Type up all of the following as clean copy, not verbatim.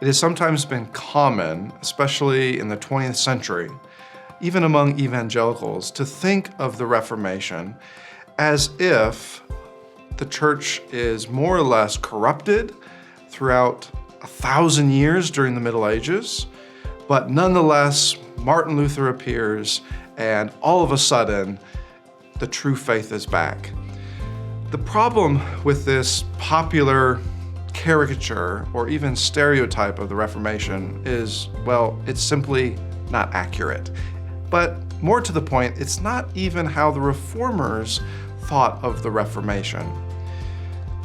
It has sometimes been common, especially in the 20th century, even among evangelicals, to think of the Reformation as if the church is more or less corrupted throughout 1,000 years during the Middle Ages, but nonetheless, Martin Luther appears and all of a sudden, the true faith is back. The problem with this popular caricature or even stereotype of the Reformation is, well, it's simply not accurate. But more to the point, it's not even how the Reformers thought of the Reformation.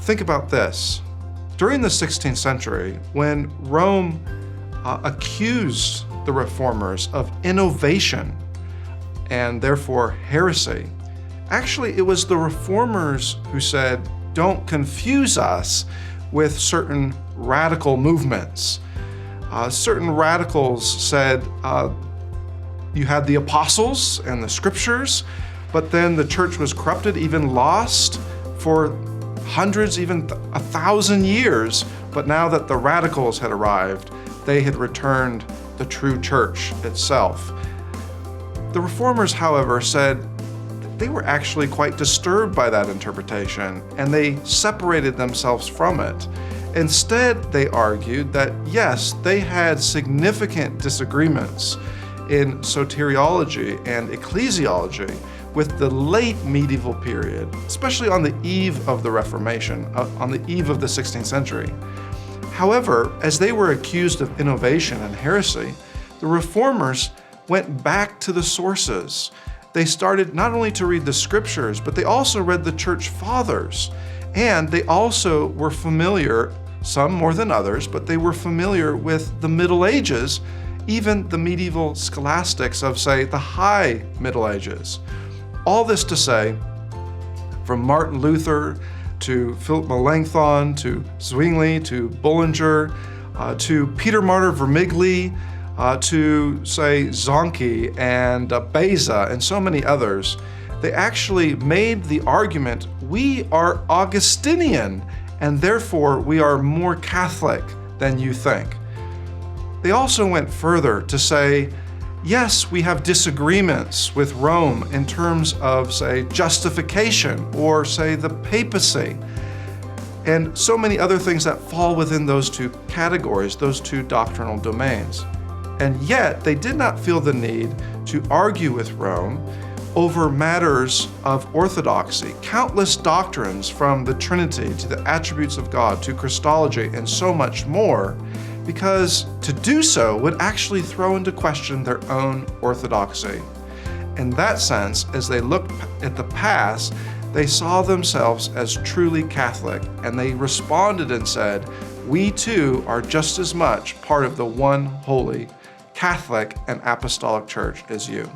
Think about this. During the 16th century, when Rome accused the Reformers of innovation and therefore heresy, actually it was the Reformers who said, don't confuse us with certain radical movements. Certain radicals said, you had the apostles and the scriptures, but then the church was corrupted, even lost for hundreds, even 1,000 years. But now that the radicals had arrived, they had returned the true church itself. The Reformers, however, said they were actually quite disturbed by that interpretation, and they separated themselves from it. Instead, they argued that yes, they had significant disagreements in soteriology and ecclesiology with the late medieval period, especially on the eve of the Reformation, on the eve of the 16th century. However, as they were accused of innovation and heresy, the Reformers went back to the sources. They started not only to read the scriptures, but they also read the church fathers. And they also were familiar, some more than others, but they were familiar with the Middle Ages, even the medieval scholastics of, say, the High Middle Ages. All this to say, from Martin Luther to Philip Melanchthon to Zwingli to Bullinger to Peter Martyr Vermigli to, say, Zonke and Beza and so many others, they actually made the argument, we are Augustinian, and therefore we are more Catholic than you think. They also went further to say, yes, we have disagreements with Rome in terms of, say, justification or, say, the papacy, and so many other things that fall within those two categories, those two doctrinal domains. And yet, they did not feel the need to argue with Rome over matters of orthodoxy, countless doctrines from the Trinity to the attributes of God to Christology and so much more, because to do so would actually throw into question their own orthodoxy. In that sense, as they looked at the past, they saw themselves as truly Catholic, and they responded and said, we too are just as much part of the one holy Catholic and Apostolic Church as you.